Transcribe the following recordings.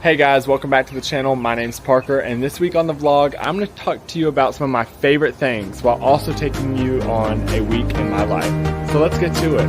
Hey guys, welcome back to the channel. My name's Parker, and this week on the vlog, I'm going to talk to you about some of my favorite things while also taking you on a week in my life. So let's get to it.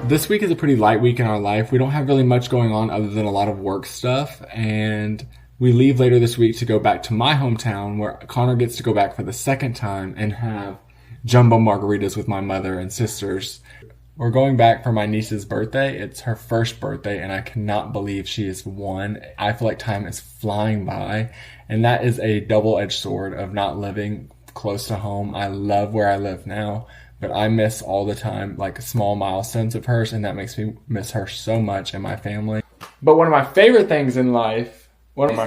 This week is a pretty light week in our life. We don't have really much going on other than a lot of work stuff, and we leave later this week to go back to my hometown where Connor gets to go back for the second time and have jumbo margaritas with my mother and sisters. We're going back for my niece's birthday. It's her first birthday and I cannot believe she is 1. I feel like time is flying by, and that is a double-edged sword of not living close to home. I love where I live now, but I miss all the time like small milestones of hers, and that makes me miss her so much and my family. But one of my favorite things in life One of my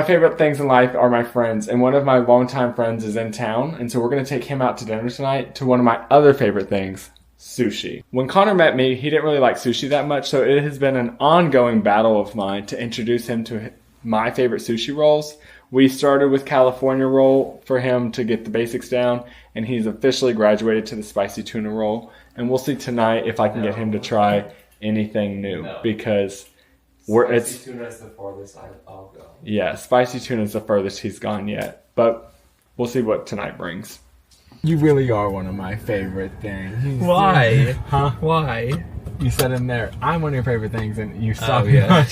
favorite things in life are my friends, and one of my longtime friends is in town, and so we're going to take him out to dinner tonight to one of my other favorite things, sushi. When Connor met me, he didn't really like sushi that much, so it has been an ongoing battle of mine to introduce him to my favorite sushi rolls. We started with California roll for him to get the basics down, and he's officially graduated to the spicy tuna roll, and we'll see tonight if I can get him to try anything new, because Spicy tuna is the farthest I'll go. Yeah, spicy tuna is the furthest he's gone yet. But we'll see what tonight brings. You really are one of my favorite things. Why? Huh? Why? You said in there, I'm one of your favorite things, and you suck. Oh, yeah.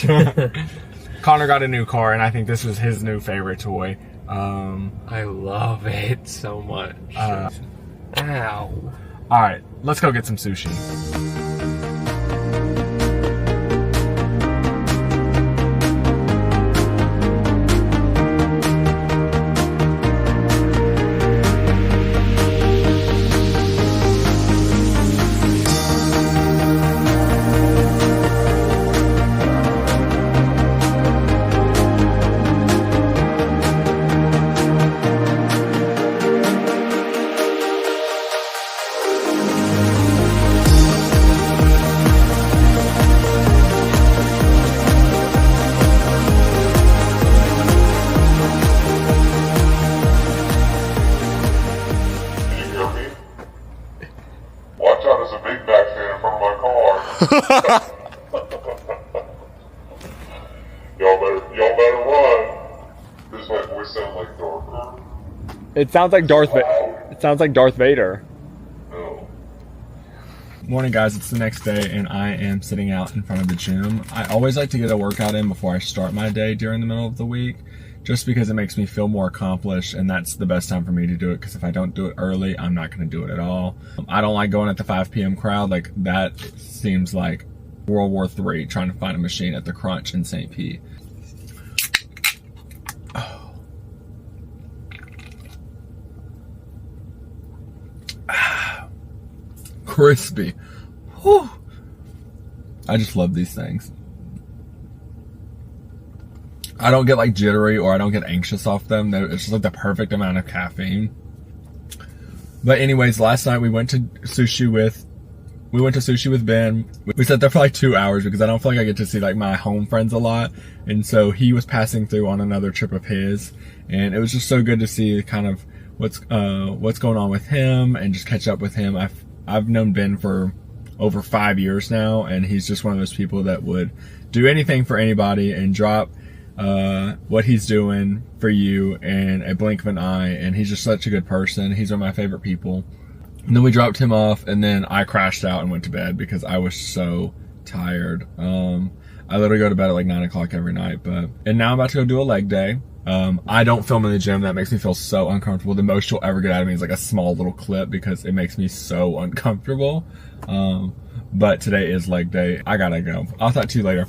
Connor got a new car, and I think this was his new favorite toy. I love it so much. Ow. Alright, let's go get some sushi. Y'all better run. Does my voice sound like darker? It sounds like Darth Vader. No. Morning guys, it's the next day and I am sitting out in front of the gym. I always like to get a workout in before I start my day during the middle of the week, just because it makes me feel more accomplished, and that's the best time for me to do it, because if I don't do it early, I'm not going to do it at all. I don't like going at the 5 p.m. crowd. Like, that seems like World War III trying to find a machine at the Crunch in St. Pete. Oh. Crispy. Whew. I just love these things. I don't get like jittery or I don't get anxious off them. It's just like the perfect amount of caffeine. But anyways, last night we went to sushi with Ben. We sat there for like 2 hours because I don't feel like I get to see like my home friends a lot. And so he was passing through on another trip of his, and it was just so good to see kind of what's going on with him and just catch up with him. I've known Ben for over 5 years now, and he's just one of those people that would do anything for anybody and drop what he's doing for you in a blink of an eye, and he's just such a good person. He's one of my favorite people. And then we dropped him off, and then I crashed out and went to bed because I was so tired. I literally go to bed at like 9 o'clock every night, and now I'm about to go do a leg day. I don't film in the gym. That makes me feel so uncomfortable. The most you'll ever get out of me is like a small little clip because it makes me so uncomfortable. But today is leg day. I gotta go. I'll talk to you later.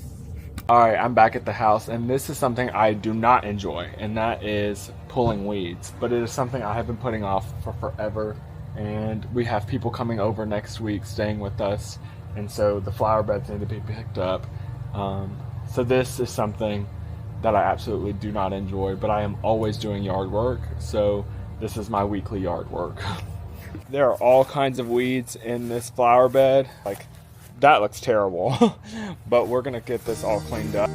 Alright, I'm back at the house, and this is something I do not enjoy, and that is pulling weeds. But it is something I have been putting off for forever, and we have people coming over next week staying with us, and so the flower beds need to be picked up. So this is something that I absolutely do not enjoy, but I am always doing yard work, so this is my weekly yard work. There are all kinds of weeds in this flower bed. Like, that looks terrible, but we're gonna get this all cleaned up.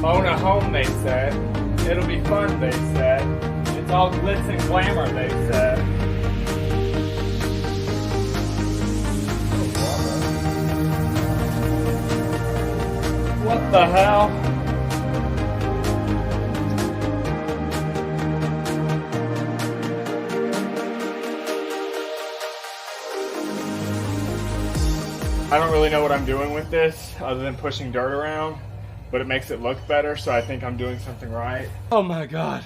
Oh no. home, they said. It'll be fun, they said. It's all glitz and glamour, they said. What the hell? I don't really know what I'm doing with this other than pushing dirt around, but it makes it look better, so I think I'm doing something right. Oh my God.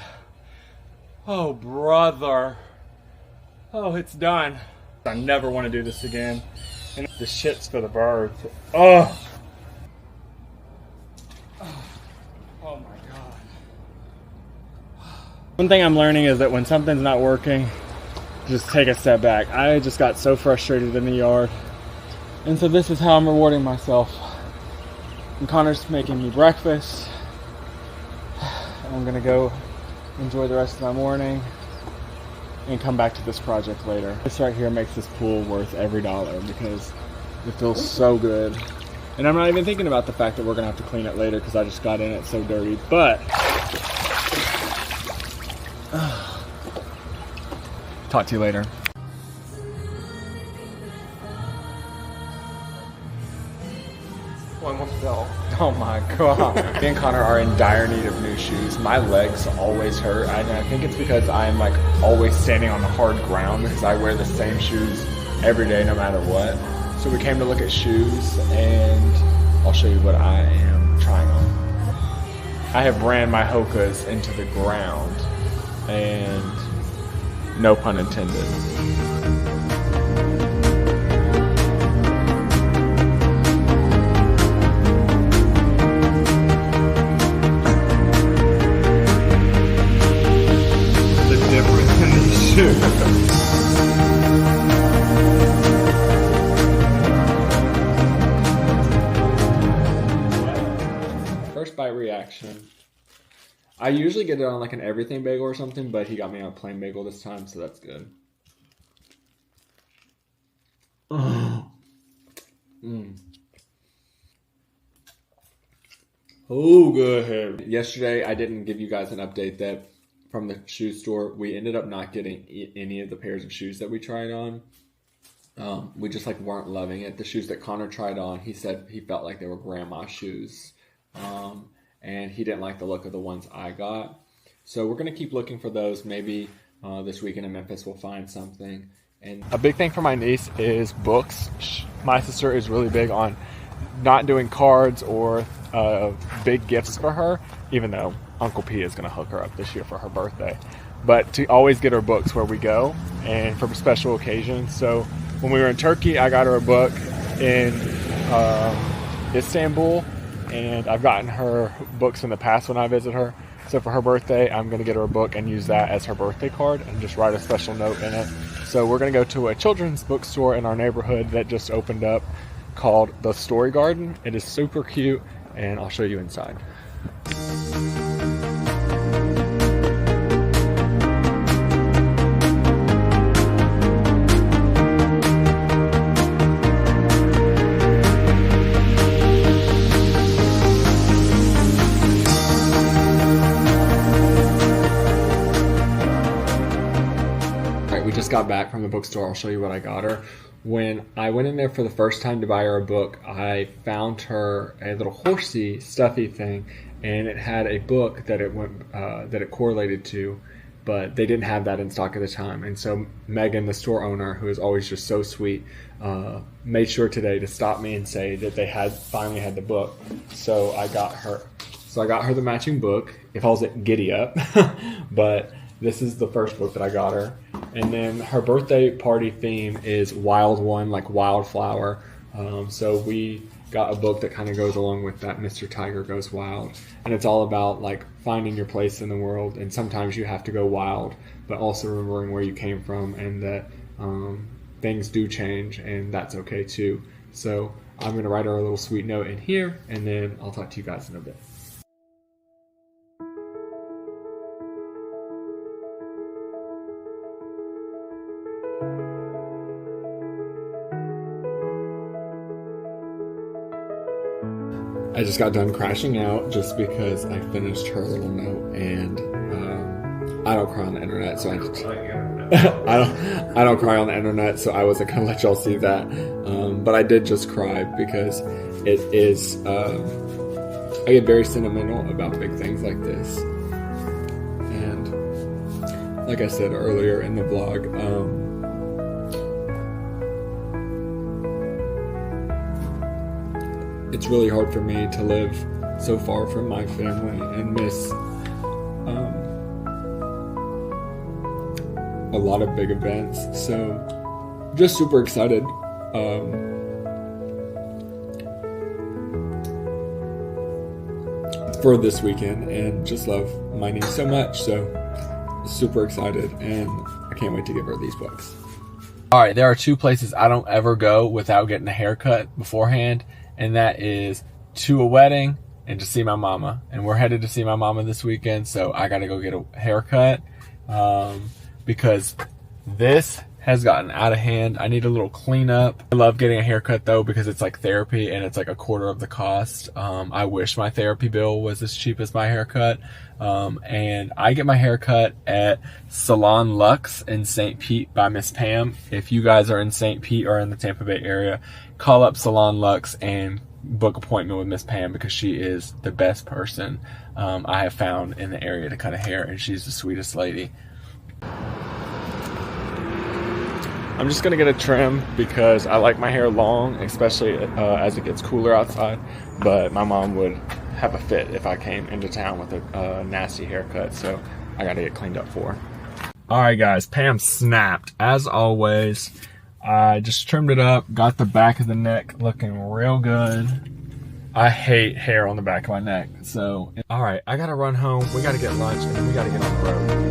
Oh, brother. Oh, it's done. I never want to do this again. And the shit's for the birds. Oh. Oh my God. One thing I'm learning is that when something's not working, just take a step back. I just got so frustrated in the yard. And so this is how I'm rewarding myself. And Connor's making me breakfast. I'm gonna go enjoy the rest of my morning and come back to this project later. This right here makes this pool worth every dollar because it feels so good. And I'm not even thinking about the fact that we're gonna have to clean it later because I just got in it so dirty, but talk to you later. Oh my God. Me and Connor are in dire need of new shoes. My legs always hurt. And I think it's because I'm like always standing on the hard ground because I wear the same shoes every day no matter what. So we came to look at shoes and I'll show you what I am trying on. I have ran my Hokas into the ground and no pun intended. First bite reaction. I usually get it on like an everything bagel or something, but he got me on a plain bagel this time, so that's good. Oh, good. Yesterday, I didn't give you guys an update that from the shoe store, we ended up not getting any of the pairs of shoes that we tried on. We just like weren't loving it. The shoes that Connor tried on, he said he felt like they were grandma shoes. And he didn't like the look of the ones I got. So we're going to keep looking for those. Maybe this weekend in Memphis we'll find something. And a big thing for my niece is books. My sister is really big on not doing cards or big gifts for her, even though Uncle P is going to hook her up this year for her birthday. But to always get her books where we go and for special occasions. So when we were in Turkey, I got her a book in Istanbul, and I've gotten her books in the past when I visit her. So for her birthday, I'm going to get her a book and use that as her birthday card and just write a special note in it. So we're going to go to a children's bookstore in our neighborhood that just opened up called The Story Garden. It is super cute, and I'll show you inside. We just got back from the bookstore. I'll show you what I got her. When I went in there for the first time to buy her a book, I found her a little horsey stuffy thing, and it had a book that it correlated to, but they didn't have that in stock at the time. And so Megan, the store owner, who is always just so sweet, made sure today to stop me and say that they had finally had the book. So I got her the matching book. It calls it Giddy Up, but this is the first book that I got her. And then her birthday party theme is Wild One, like wildflower. So we got a book that kind of goes along with that, Mr. Tiger Goes Wild. And it's all about like finding your place in the world. And sometimes you have to go wild, but also remembering where you came from and that things do change and that's okay too. So I'm going to write her a little sweet note in here, and then I'll talk to you guys in a bit. I just got done crashing out just because I finished her little note, and I don't cry on the internet, so I don't cry on the internet, so I wasn't gonna let y'all see that. But I did just cry because it is. I get very sentimental about big things like this, and like I said earlier in the vlog, it's really hard for me to live so far from my family and miss a lot of big events. So just super excited for this weekend, and just love my niece so much. So super excited, and I can't wait to give her these books. All right, there are two places I don't ever go without getting a haircut beforehand, and that is to a wedding and to see my mama. And we're headed to see my mama this weekend, so I gotta go get a haircut because this has gotten out of hand. I need a little cleanup. I love getting a haircut though because it's like therapy and it's like a quarter of the cost. I wish my therapy bill was as cheap as my haircut. And I get my haircut at Salon Luxe in St. Pete by Miss Pam. If you guys are in St. Pete or in the Tampa Bay area, call up Salon Luxe and book appointment with Miss Pam because she is the best person I have found in the area to cut a hair, and she's the sweetest lady. I'm just gonna get a trim because I like my hair long, especially as it gets cooler outside, but my mom would have a fit if I came into town with a nasty haircut, so I gotta get cleaned up for her. All right guys, Pam snapped as always. I just trimmed it up, got the back of the neck looking real good. I hate hair on the back of my neck, so all right, I gotta run home, we gotta get lunch, and then we gotta get on the road.